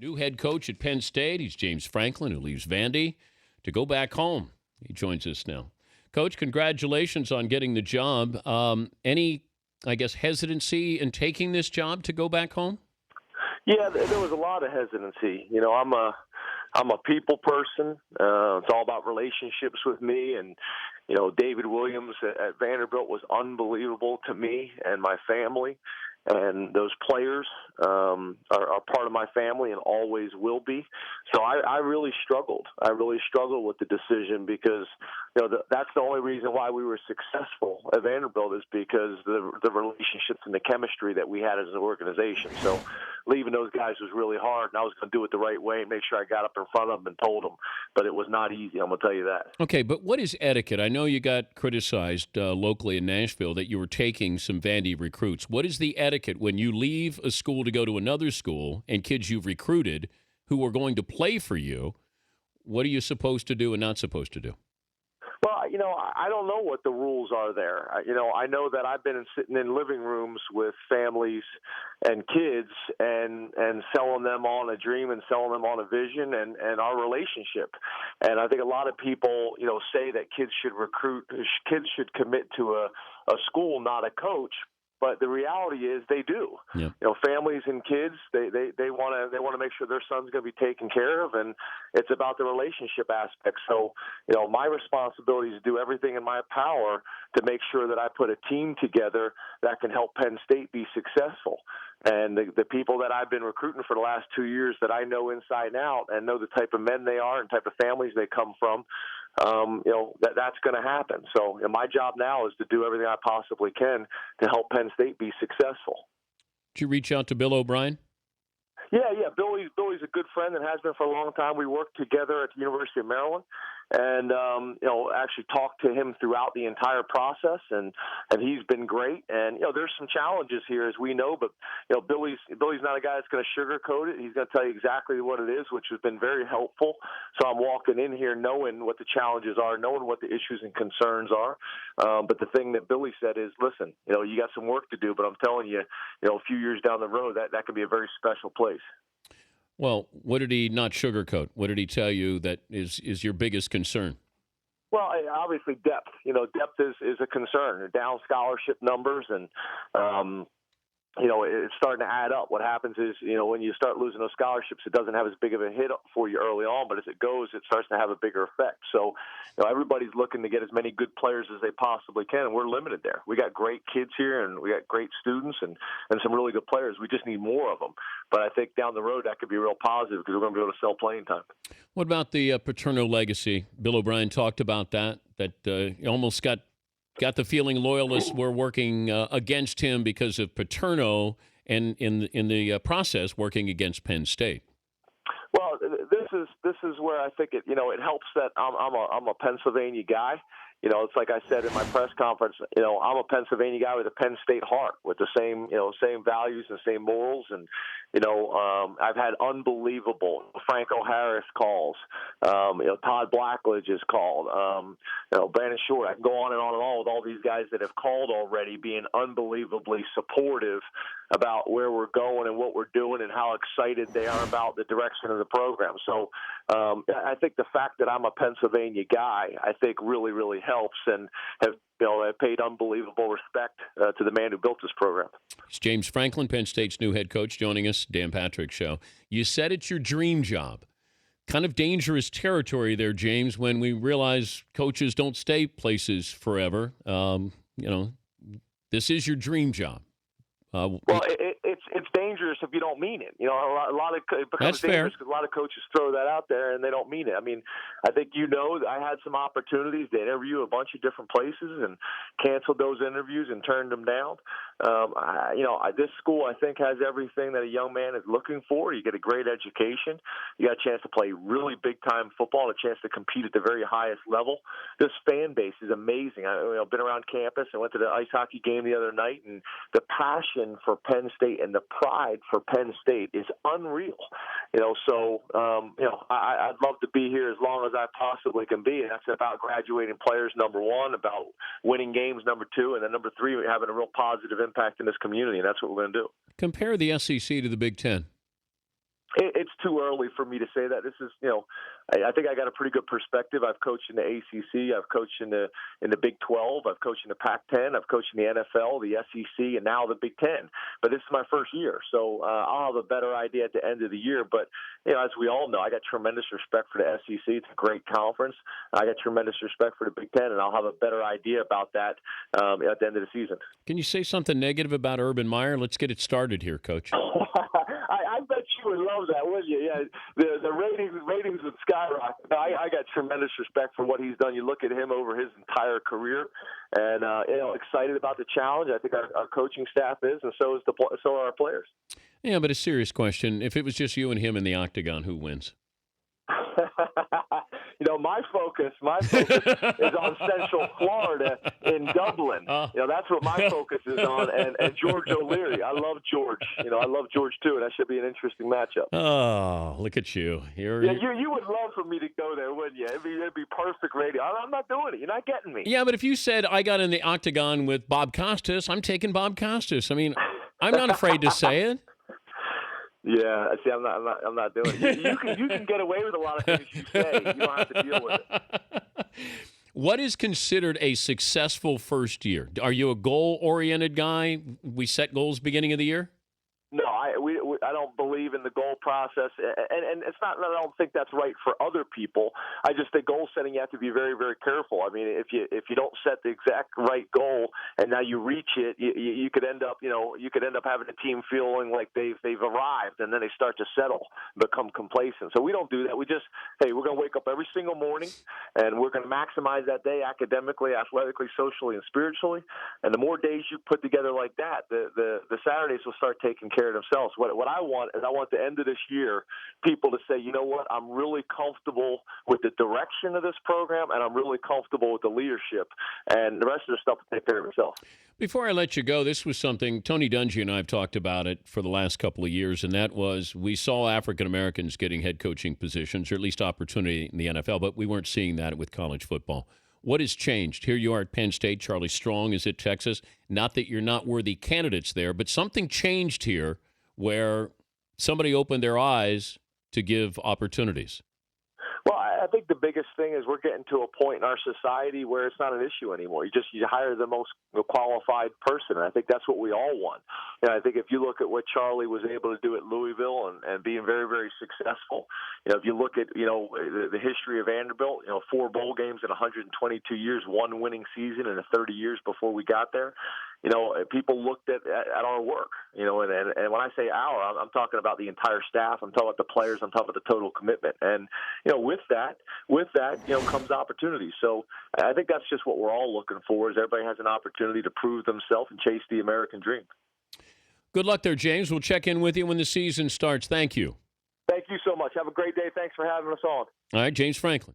New head coach at Penn State. He's James Franklin, who leaves Vandy to go back home. He joins us now. Coach, congratulations on getting the job. Any, I guess, hesitancy in taking this job to go back home? Yeah, there was a lot of hesitancy. You know, I'm a people person. It's all about relationships with me. And, you know, David Williams at Vanderbilt was unbelievable to me and my family. And those players are part of my family and always will be. So I really struggled. I really struggled with the decision because, you know, that's the only reason why we were successful at Vanderbilt is because the relationships and the chemistry that we had as an organization. So leaving those guys was really hard, and I was going to do it the right way and make sure I got up in front of them and told them. But it was not easy, I'm going to tell you that. Okay, but what is etiquette? I know you got criticized locally in Nashville that you were taking some Vandy recruits. What is the etiquette when you leave a school to go to another school and kids you've recruited who are going to play for you? What are you supposed to do and not supposed to do? Well, you know, I don't know what the rules are there. You know, I know that I've been sitting in living rooms with families and kids and selling them on a dream and selling them on a vision and our relationship. And I think a lot of people, you know, say that kids should commit to a school, not a coach. But the reality is they do. Yep. You know, families and kids, they want to make sure their son's going to be taken care of, and it's about the relationship aspect. So, you know, my responsibility is to do everything in my power to make sure that I put a team together that can help Penn State be successful. And the people that I've been recruiting for the last 2 years that I know inside and out and know the type of men they are and type of families they come from, you know, that's going to happen. So, you know, my job now is to do everything I possibly can to help Penn State be successful. Did you reach out to Bill O'Brien? Yeah. Billy's a good friend and has been for a long time. We worked together at the University of Maryland, and you know, actually talked to him throughout the entire process, and he's been great. And you know, there's some challenges here, as we know, but you know, Billy's not a guy that's going to sugarcoat it. He's going to tell you exactly what it is, which has been very helpful. So I'm walking in here knowing what the challenges are, knowing what the issues and concerns are. But the thing that Billy said is, listen, you know, you got some work to do, but I'm telling you, you know, a few years down the road, that could be a very special place. Well, what did he not sugarcoat? What did he tell you that is your biggest concern? Well, obviously depth. You know, depth is a concern. Down scholarship numbers, and you know, it's starting to add up. What happens is, you know, when you start losing those scholarships, it doesn't have as big of a hit for you early on, but as it goes, it starts to have a bigger effect. So, you know, everybody's looking to get as many good players as they possibly can, and we're limited there. We got great kids here, and we got great students and some really good players. We just need more of them. But I think down the road, that could be real positive because we're going to be able to sell playing time. What about the Paterno Legacy? Bill O'Brien talked about that he almost got the feeling loyalists were working against him because of Paterno and in the process working against Penn State. Well, this is where I think it helps that I'm a Pennsylvania guy. You know, it's like I said in my press conference, you know, I'm a Pennsylvania guy with a Penn State heart with the same values and same morals. And, you know, I've had unbelievable Franco Harris calls, you know, Todd Blackledge has called, you know, Brandon Short. I can go on and on with all these guys that have called already, being unbelievably supportive about where we're going and what we're doing and how excited they are about the direction of the program. So I think the fact that I'm a Pennsylvania guy, I think really, really helps, and have paid unbelievable respect to the man who built this program. It's James Franklin, Penn State's new head coach, joining us, Dan Patrick Show. You said it's your dream job. Kind of dangerous territory there, James, when we realize coaches don't stay places forever. You know, this is your dream job. Well, it's dangerous if you don't mean it. You know, a lot of it becomes That's fair. dangerous because a lot of coaches throw that out there and they don't mean it. I mean, I think I had some opportunities to interview a bunch of different places and canceled those interviews and turned them down. This school I think has everything that a young man is looking for. You get a great education, you got a chance to play really big time football, and a chance to compete at the very highest level. This fan base is amazing. I've been around campus and went to the ice hockey game the other night, and the passion for Penn State and the pride for Penn State is unreal. I'd love to be here as long as I possibly can be, and that's about graduating players, number one, about winning games, number two, and then number three, having a real positive impact in this community, and that's what we're going to do. Compare the SEC to the Big Ten. It's too early for me to say that. This is, I think I got a pretty good perspective. I've coached in the ACC, I've coached in the Big 12, I've coached in the Pac-10, I've coached in the NFL, the SEC, and now the Big 10. But this is my first year, so I'll have a better idea at the end of the year. But as we all know, I got tremendous respect for the SEC. It's a great conference. I got tremendous respect for the Big 10, and I'll have a better idea about that at the end of the season. Can you say something negative about Urban Meyer? Let's get it started here, Coach. I bet you would love that, wouldn't you? Yeah, the ratings would skyrocket. I got tremendous respect for what he's done. You look at him over his entire career, and excited about the challenge. I think our coaching staff is, and so are our players. Yeah, but a serious question: if it was just you and him in the octagon, who wins? My focus is on Central Florida in Dublin. That's what my focus is on, and George OLeary. I love George. I love George too, and that should be an interesting matchup. Oh, look at you! You would love for me to go there, wouldn't you? It'd be perfect radio. I'm not doing it. You're not getting me. Yeah, but if you said I got in the octagon with Bob Costas, I'm taking Bob Costas. I mean, I'm not afraid to say it. Yeah, see, I'm not doing it. You can get away with a lot of things you say. You don't have to deal with it. What is considered a successful first year? Are you a goal-oriented guy? We set goals beginning of the year? No, I don't believe in the goal process, and it's not. I don't think that's right for other people. I just think goal setting, you have to be very, very careful. I mean, if you don't set the exact right goal and now you reach it, you could end up having a team feeling like they've arrived, and then they start to settle, become complacent. So we don't do that. We just, hey, we're going to wake up every single morning, and we're going to maximize that day academically, athletically, socially, and spiritually. And the more days you put together like that, the Saturdays will start taking care of themselves. What I want is I want the end of this year people to say, you know what, I'm really comfortable with the direction of this program, and I'm really comfortable with the leadership, and the rest of the stuff will take care of itself. Before I let you go, this was something Tony Dungy and I have talked about it for the last couple of years, and that was we saw African Americans getting head coaching positions, or at least opportunity in the NFL, but we weren't seeing that with college football. What has changed? Here you are at Penn State. Charlie Strong is at Texas. Not that you're not worthy candidates there, but something changed here where somebody opened their eyes to give opportunities. Well, I think the biggest thing is we're getting to a point in our society where it's not an issue anymore. You hire the most qualified person, and I think that's what we all want. And I think if you look at what Charlie was able to do at Louisville and being very, very successful, if you look at the history of Vanderbilt, 4 bowl games in 122 years, 1 winning season in the 30 years before we got there. People looked at our work, and when I say our, I'm talking about the entire staff. I'm talking about the players. I'm talking about the total commitment. And, with that, comes opportunity. So I think that's just what we're all looking for is everybody has an opportunity to prove themselves and chase the American dream. Good luck there, James. We'll check in with you when the season starts. Thank you. Thank you so much. Have a great day. Thanks for having us on. All right, James Franklin.